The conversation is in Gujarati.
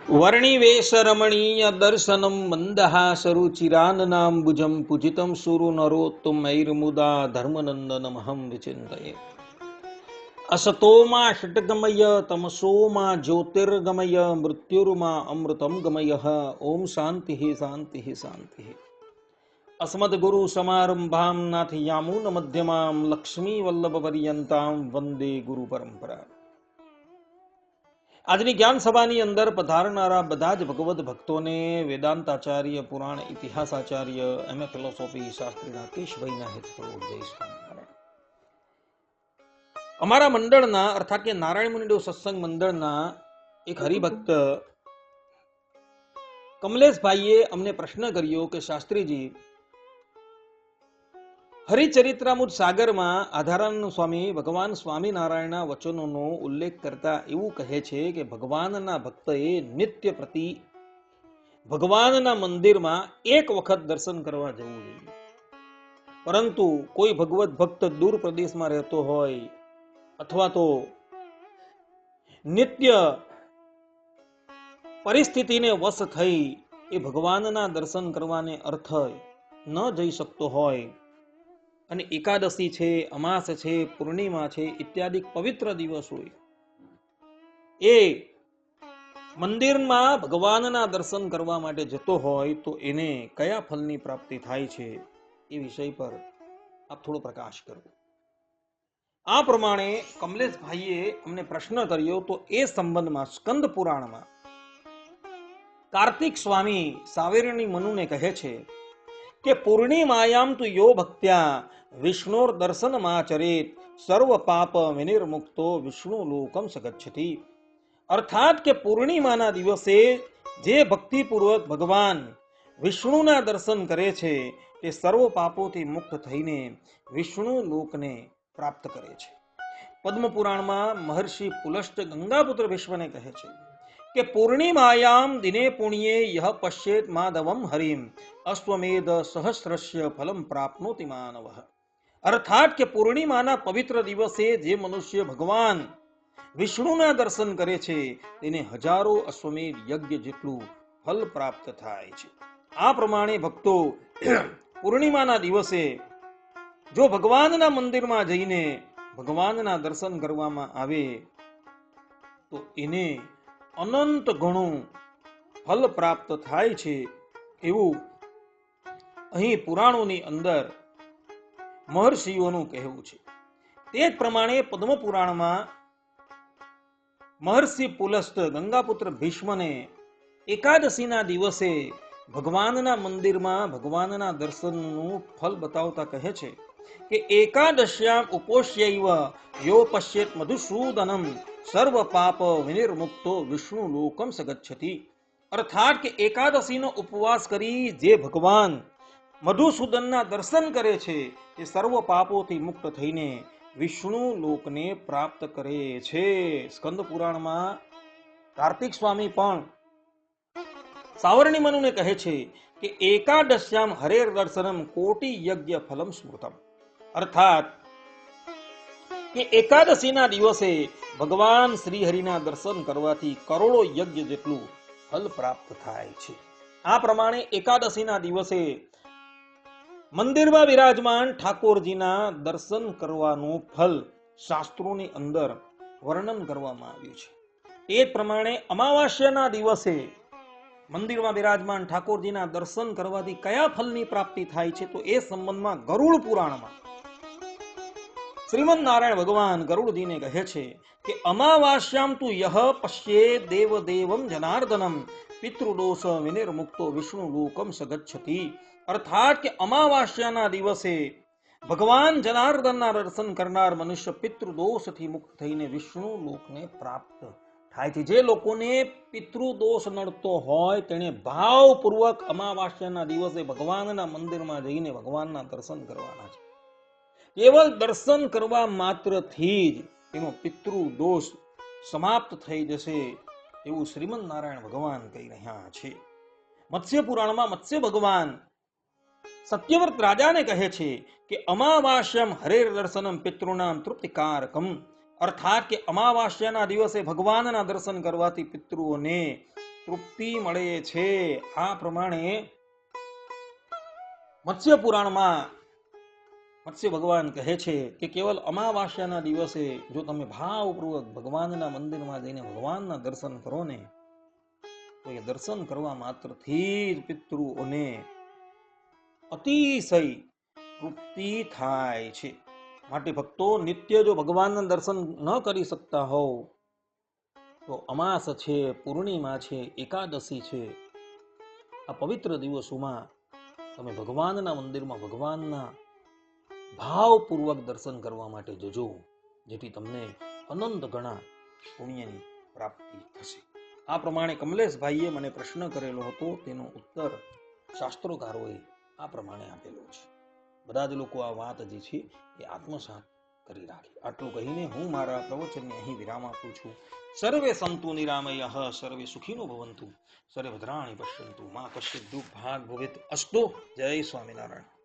વર્ણિવેશરમણીય દર્શનમ મંદહાસરુચિરાનનાંબુજમ પૂજિતમ સુરુ નરોત્તમૈર્મુદા ધર્મનંદનમહં વિચિંતયે. અસતોમાં ષટ્ગમય તમસોમાં જ્યોતિર્ગમય મૃત્યુર્મા અમૃતમ ગમય. ઓમ શાંતિ શાંતિ શાંતિ. અસ્મદ્ગુરુ સમારંભામ નાથયામૂન મધ્યમામ લક્ષ્મી વલ્લભ પર્યંતામ વંદે ગુરુ પરંપરા. આજની જ્ઞાન સભાની અંદર પધારનારા બધા જ ભગવદ ભક્તોને વેદાંતાચાર્ય, પુરાણ ઇતિહાસાચાર્ય, એમએ ફિલોસોફી શાસ્ત્રી રાકેશભાઈના હેતપૂર્વક જય સ્વામિનારાયણ. અમારા મંડળના અર્થાત કે નારાયણ મુનિદેવ સત્સંગ મંડળના એક હરિભક્ત કમલેશભાઈએ અમને પ્રશ્ન કર્યો કે શાસ્ત્રીજી, હરિચરિત્રામૃત સાગરમાં આધારાનંદ સ્વામી ભગવાન સ્વામિનારાયણના વચનોનો ઉલ્લેખ કરતા એવું કહે છે કે ભગવાનના ભક્તએ નિત્ય પ્રતિ ભગવાનના મંદિરમાં એક વખત દર્શન કરવા જવું જોઈએ. પરંતુ કોઈ ભગવત ભક્ત દૂર પ્રદેશમાં રહેતો હોય અથવા તો નિત્ય પરિસ્થિતિને વશ થઈ એ ભગવાનના દર્શન કરવાને અર્થ ન જઈ શકતો હોય અને એકાદશી છે, અમાસ છે, પૂર્ણિમા છે ઇત્યાદિ પવિત્ર દિવસ હોય, એ મંદિરમાં ભગવાનના દર્શન કરવા માટે જતો હોય તો એને કયા ફળની પ્રાપ્તિ થાય છે એ વિષય પર આપ થોડો પ્રકાશ કરો. આ પ્રમાણે કમલેશભાઈએ અમને પ્રશ્ન કર્યો તો એ સંબંધમાં સ્કંદ પુરાણમાં કાર્તિક સ્વામી સાવેરણી મનુને કહે છે કે પૂર્ણિમાયામ તુ યો ભક્ત્યા વિષ્ણુર દર્શનમાચરેત સર્વ પાપ વિનિર્મુક્તો વિષ્ણુ લોકમ સગચ્છતિ. અર્થાત કે પૂર્ણિમાના દિવસે જે ભક્તિપૂર્વક ભગવાન વિષ્ણુના દર્શન કરે છે તે સર્વ પાપોથી મુક્ત થઈને વિષ્ણુ લોકને પ્રાપ્ત કરે છે. પદ્મ પુરાણમાં મહર્ષિ પુલસ્ત ગંગાપુત્ર ભીષ્મને કહે છે કે પૂર્ણિમાયામ દિને પુણ્યે યહ પશ્યેત માધવમ હરિમ અશ્વમેધ સહસ્રસ્ય ફલમ પ્રાપ્નોતિ માનવઃ. અર્થાત કે પૂર્ણિમાના પવિત્ર દિવસે જે મનુષ્ય ભગવાન વિષ્ણુના દર્શન કરે છે તેને હજારો અશ્વમેધ યજ્ઞ જેટલું ફલ પ્રાપ્ત થાય છે. આ પ્રમાણે ભક્તો પૂર્ણિમાના દિવસે જો ભગવાનના મંદિરમાં જઈને ભગવાનના દર્શન કરવામાં આવે તો એને અનંત ઘણું ફલ પ્રાપ્ત થાય છે એવું અહીં પુરાણોની અંદર મહર્ષિઓનું કહેવું છે. તે જ પ્રમાણે પદ્મ પુરાણમાં મહર્ષિ પુલસ્ત ગંગાપુત્ર ભીષ્મને એકાદશીના દિવસે ભગવાનના મંદિરમાં ભગવાનના દર્શનનું ફલ બતાવતા કહે છે કે એકાદશ્યામ ઉપોષ્યૈવ યો પશ્યેત મધુસૂદનમ સર્વ પાપ વિનિર્મુક્તો વિષ્ણુ લોકમ સગચ્છતિ. અર્થાત કે એકાદશીનો ઉપવાસ કરી જે ભગવાન મધુસૂદનના દર્શન કરે છે તે સર્વ પાપોથી મુક્ત થઈને વિષ્ણુ લોકને પ્રાપ્ત કરે છે. સ્કંદ પુરાણમાં કાર્તિક સ્વામી પણ સાવરણી મનુને કહે છે કે એકાદશ્યામ હરેર દર્શનમ કોટિ યજ્ઞ ફલમ સ્મૃતમ. અર્થાત કે એકાદશીના દિવસે ભગવાન શ્રી હરિના દર્શન કરવાથી કરોડો યજ્ઞ જેટલું ફલ પ્રાપ્ત થાય છે. આ પ્રમાણે એકાદશીના દિવસે મંદિરમાં બિરાજમાન ઠાકોરજીના દર્શન કરવાનું ફલ શાસ્ત્રોની અંદર વર્ણન કરવામાં આવ્યું છે. એ જ પ્રમાણે અમાવાસ્યાના દિવસે મંદિરમાં બિરાજમાન ઠાકોરજીના દર્શન કરવાથી કયા ફલની પ્રાપ્તિ થાય છે તો એ સંબંધમાં ગરુડ પુરાણમાં શ્રીમદ નારાયણ ભગવાન ગરુડજીને કહે છે કે અમાવાસ્યામ તુ યહ પશ્યે દેવદેવમ જનાર્દનમ પિતૃદોષ વિનિર્મુક્તો વિષ્ણુ લોકમ સગચ્છતિ. અર્થાત કે અમાવાસ્યાના દિવસે ભગવાન જનાર્દનના દર્શન કરનાર મનુષ્ય પિતૃદોષથી મુક્ત થઈને વિષ્ણુ લોકને પ્રાપ્ત થાય છે. જે લોકોને પિતૃદોષ નડતો હોય તેને ભાવપૂર્વક અમાવાસ્યાના દિવસે ભગવાનના મંદિરમાં જઈને ભગવાનના દર્શન કરવાના છે. કેવલ દર્શન કરવા માત્રથી જ તેનો પિતૃદોષ સમાપ્ત થઈ જશે એવું શ્રીમદ નારાયણ ભગવાન કહી રહ્યા છે. મત્સ્ય પુરાણમાં મત્સ્ય ભગવાન સત્યવ્રત રાજાને કહે છે કે અમાવાસ્યમ હરેર દર્શનમ પિતૃનામ તૃપ્તિકારકમ. અર્થાત કે અમાવાસ્યાના દિવસે ભગવાનના દર્શન કરવાથી પિતૃઓને તૃપ્તિ મળે છે. આ પ્રમાણે મત્સ્ય પુરાણમાં મત્સ્ય ભગવાન કહે છે કે કેવલ અમાવાસ્યાના દિવસે જો તમે ભાવપૂર્વક ભગવાનના મંદિરમાં જઈને ભગવાનના દર્શન કરો ને તો એ દર્શન કરવા માત્રથી જ પિતૃઓને અતિશય તૃપ્તિ થાય છે. માટે ભક્તો નિત્ય જો ભગવાનના દર્શન ન કરી શકતા હોવ તો અમાસ છે, પૂર્ણિમા છે, એકાદશી છે, આ પવિત્ર દિવસોમાં તમે ભગવાનના મંદિરમાં ભગવાનના ભાવપૂર્વક દર્શન કરવા માટે જજો, જેથી તમને અનંત ગણા પુણ્યની પ્રાપ્તિ થશે. આ પ્રમાણે કમલેશભાઈએ મને પ્રશ્ન કરેલો હતો, તેનો ઉત્તર શાસ્ત્રોકારોએ આ પ્રમાણે આપેલો છે. બધા જ લોકો આ વાત જે છે એ આત્મસાત કરી રાખે. આટલું કહીને હું મારા પ્રવચનને અહીં વિરામ આપું છું. સર્વે સંતુ નિરામયઃ, સર્વે સુખીનો ભવંતુ, સર્વે ભદ્રાણિ પશ્યન્તુ, મા કશ્ચિત દુઃખ ભાગ ભવેત અસ્તુ. જય સ્વામિનારાયણ.